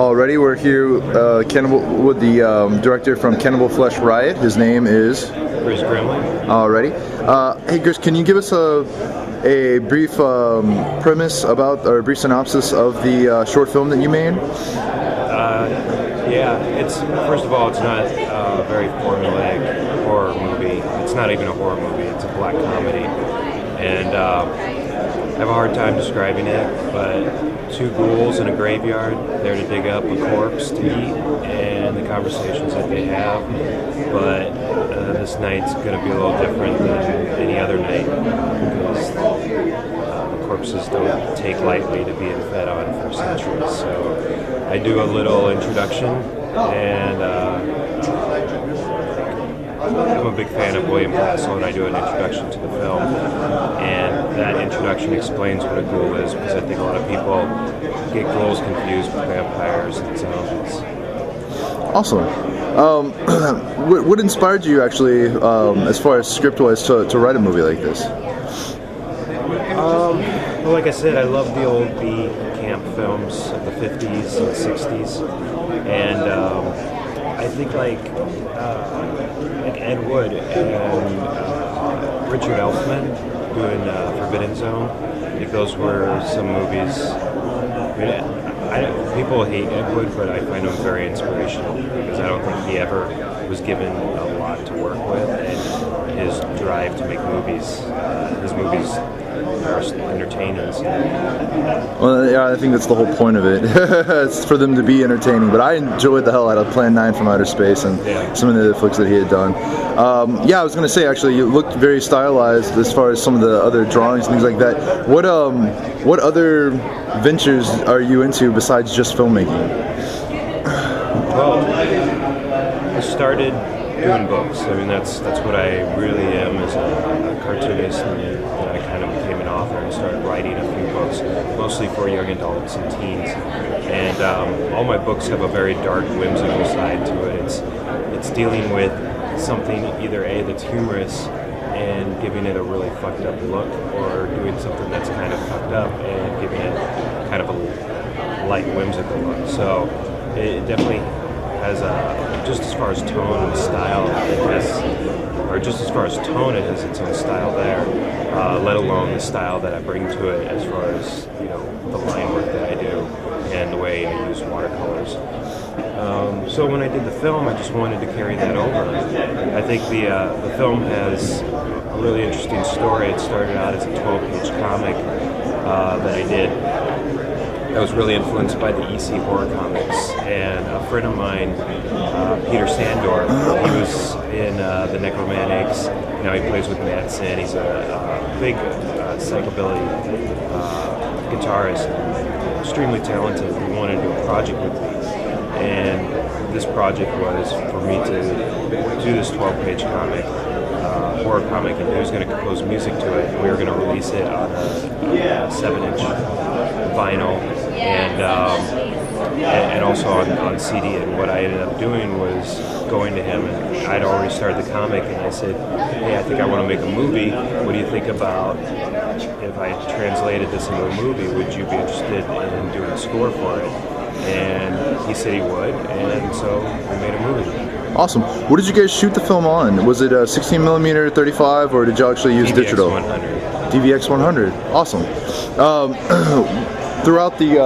Already, we're here with the director from Cannibal Flesh Riot. His name is Gris Grimley. Already. Hey, Gris, can you give us a brief premise about, or a brief synopsis of the short film that you made? Yeah, it's first of all, it's not a very formulaic horror movie. It's not even a horror movie. It's a black comedy, and I have a hard time describing it. But two ghouls in a graveyard, there to dig up a corpse to eat, and the conversations that they have. But this night's going to be a little different than any other night because the corpses don't take lightly to being fed on for centuries. So I do a little introduction, and I'm a big fan of William Castle, and I do an introduction to the film, and that introduction explains what a ghoul is, because I think a lot of people get ghouls confused with vampires and zombies. Awesome. What inspired you actually, as far as script-wise, to write a movie like this? Well, like I said, I love the old B camp films of the 50s and 60s, and I think like Ed Wood and Richard Elfman doing Forbidden Zone. I think those were some movies. I mean, people hate Ed Wood, but I find him very inspirational because I don't think he ever was given a lot to work with, and his drive to make movies, his movies are entertaining. Well, yeah, I think that's the whole point of it. It's for them to be entertaining. But I enjoyed the hell out of Plan 9 from Outer Space and some of the flicks that he had done. Yeah, I was going to say, actually, you looked very stylized as far as some of the other drawings and things like that. What other ventures are you into besides just filmmaking? Well, I started doing books. I mean, that's what I really am as a cartoonist, and then I kind of became an author and started writing a few books, mostly for young adults and teens. And all my books have a very dark, whimsical side to it. It's dealing with something either A, that's humorous and giving it a really fucked up look, or doing something that's kind of fucked up and giving it kind of a light, whimsical look. So it definitely has just as far as tone and style, it has its own style there, let alone the style that I bring to it as far as, you know, the line work that I do and the way I use watercolors. So when I did the film, I just wanted to carry that over. I think the film has a really interesting story. It started out as a 12-page comic that I did. I was really influenced by the EC horror comics, and a friend of mine, Peter Sandor, he was in the Necromantics. Now he plays with Madsen. He's a big psychobilly guitarist, extremely talented. He wanted to do a project with me, and this project was for me to do this 12-page comic, horror comic, and he was going to compose music to it. And we were going to release it on a 7-inch vinyl, and also on CD. And what I ended up doing was going to him, and I'd already started the comic, and I said, hey, I think I want to make a movie. What do you think about if I translated this into a movie? Would you be interested in doing a score for it? And he said he would, and so we made a movie. Awesome. What did you guys shoot the film on? Was it a 16mm 35, or did you actually use digital? DVX 100. Awesome. Throughout the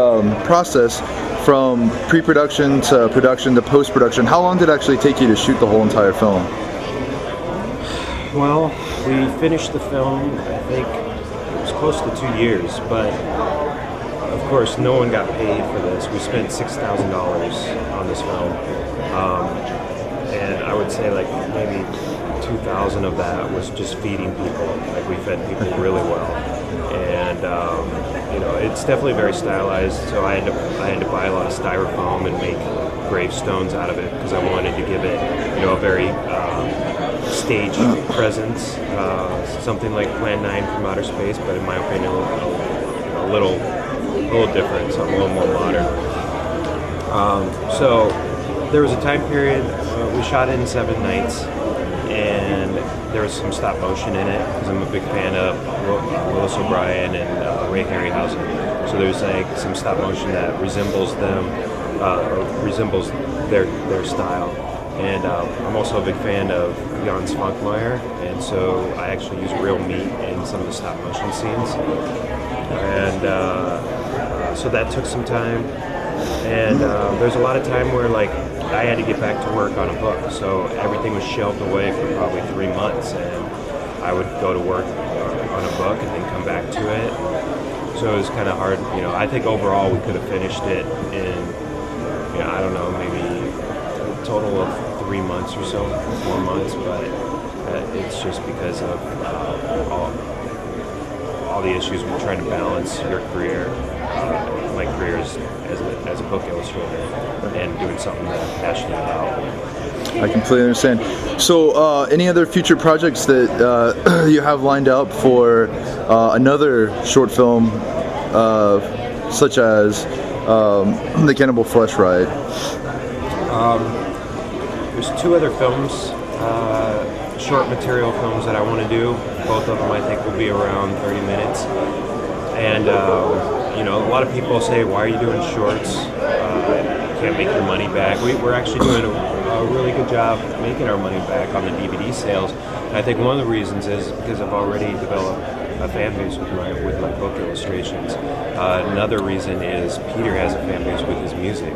process, from pre-production to production to post-production, how long did it actually take you to shoot the whole entire film? Well, we finished the film, I think it was close to 2 years, but of course no one got paid for this. We spent $6,000 on this film, and I would say like maybe 2,000 of that was just feeding people. Like, we fed people really well, and you know, it's definitely very stylized. So I had to buy a lot of styrofoam and make gravestones out of it, because I wanted to give it, you know, a very stage presence, something like Plan 9 from Outer Space, but in my opinion a little different, so a little more modern. So there was a time period, we shot it in 7 nights, and there was some stop motion in it, because I'm a big fan of Willis O'Brien and Ray Harryhausen. So there's like some stop motion that resembles them, resembles their style. And I'm also a big fan of Jan Svankmajer, and so I actually use real meat in some of the stop motion scenes. And so that took some time. And there's a lot of time where like I had to get back to work on a book, so everything was shelved away for probably 3 months, and I would go to work on a book and then come back to it. So it was kind of hard, you know. I think overall we could have finished it in, you know, I don't know, maybe a total of 3 months or so, 4 months, but it's just because of all the issues with trying to balance your career, my career as a book illustrator, and doing something that I'm passionate about. I completely understand. So, any other future projects that you have lined up for another short film, such as the Cannibal Flesh Riot? There's 2 other films, short material films that I want to do. Both of them I think will be around 30 minutes. And you know, a lot of people say, "Why are you doing shorts? You can't make your money back." We're actually doing a really good job making our money back on the DVD sales. And I think one of the reasons is because I've already developed a fan base with my book illustrations. Another reason is Peter has a fan base with his music.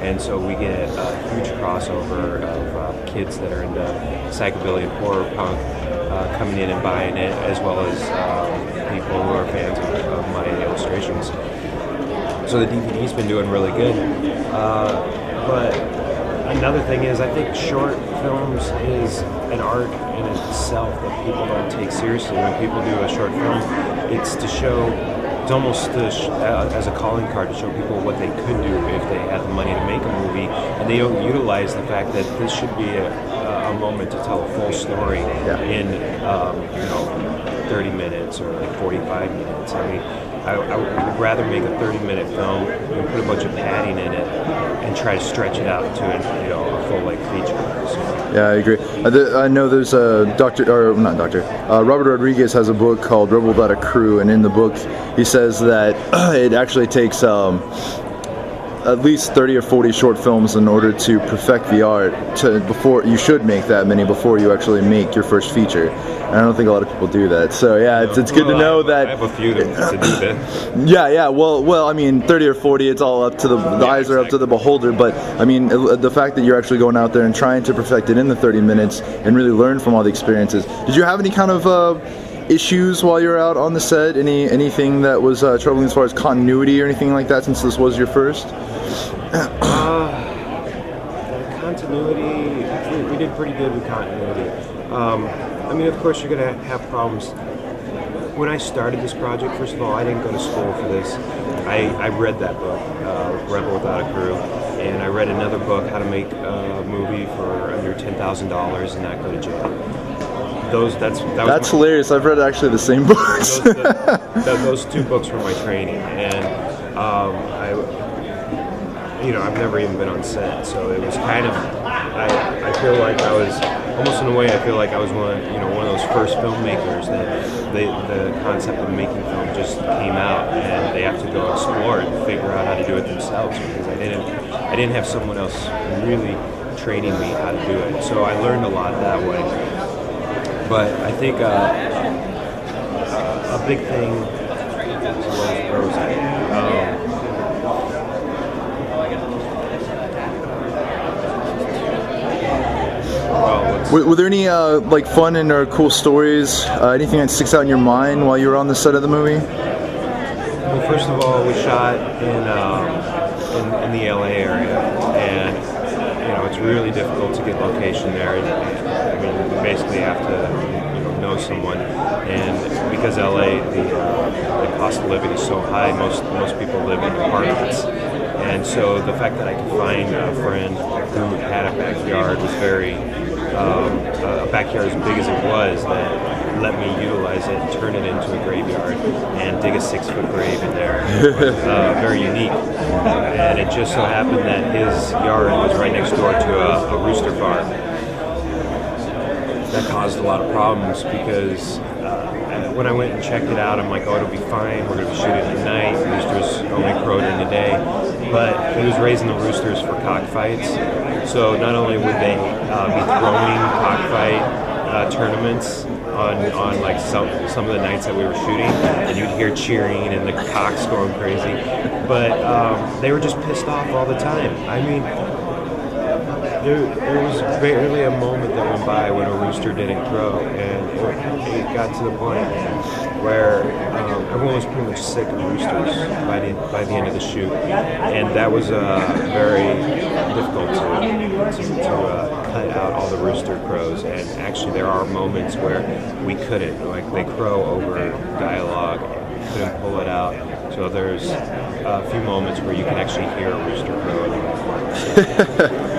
And so we get a huge crossover of kids that are into psychobilly and horror punk coming in and buying it, as well as people who are fans of my illustrations. So the DVD's been doing really good. But another thing is, I think short films is an art in itself that people don't take seriously. When people do a short film, it's to show, it's almost as a calling card to show people what they could do if they had the money to make a movie, and they don't utilize the fact that this should be a moment to tell a full story in 30 minutes or 45 minutes. I mean, I would rather make a 30-minute film and put a bunch of padding in it and try to stretch it out to a full-length feature. So. Yeah, I agree. I know there's a Robert Rodriguez has a book called Rebel Without a Crew, and in the book he says that it actually takes at least 30 or 40 short films in order to perfect the art. Before you should make that many before you actually make your first feature. And I don't think a lot of people do that. So yeah, it's good to know that. I have a few to do that. Yeah. Well, I mean, 30 or 40, it's all up to the eyes are up to the beholder. But I mean, the fact that you're actually going out there and trying to perfect it in the 30 minutes and really learn from all the experiences. Did you have any kind of issues while you're out on the set? Anything that was troubling as far as continuity or anything like that, since this was your first? Continuity, we did pretty good with continuity. I mean, of course, you're going to have problems. When I started this project, first of all, I didn't go to school for this. I read that book, Rebel Without a Crew, and I read another book, How to Make a Movie for Under $10,000 and Not Go to Jail. That's hilarious. I've read actually the same books. Those 2 books were my training, and I've never even been on set, so it was kind of. I feel like I was almost in a way. I feel like I was one of those first filmmakers that the concept of making film just came out, and they have to go explore it and figure out how to do it themselves, because I didn't have someone else really training me how to do it. So I learned a lot that way. But I think a big thing. Where was I? Were there any fun and or cool stories? Anything that sticks out in your mind while you were on the set of the movie? Well, first of all, we shot in the LA area, and it's really difficult to get location there. I mean, you basically have to know someone, and because LA, the cost of living is so high, most people live in apartments. And so the fact that I could find a friend who had a backyard was very, a backyard as big as it was, that let me utilize it and turn it into a graveyard and dig a 6-foot grave in there. It was very unique. And it just so happened that his yard was right next door to a rooster farm. that caused a lot of problems because when I went and checked it out, I'm like, oh, it'll be fine. We're going to be shooting at night. Roosters only crow during the day. But he was raising the roosters for cockfights. So not only would they be throwing cockfight tournaments on like some of the nights that we were shooting, and you'd hear cheering and the cocks going crazy, but they were just pissed off all the time. I mean, there was barely a moment that went by when a rooster didn't crow, and it got to the point where everyone was pretty much sick of roosters by the end of the shoot, and that was very difficult to cut out all the rooster crows. And actually, there are moments where we couldn't, like they crow over dialogue, and we couldn't pull it out. So there's a few moments where you can actually hear a rooster crow.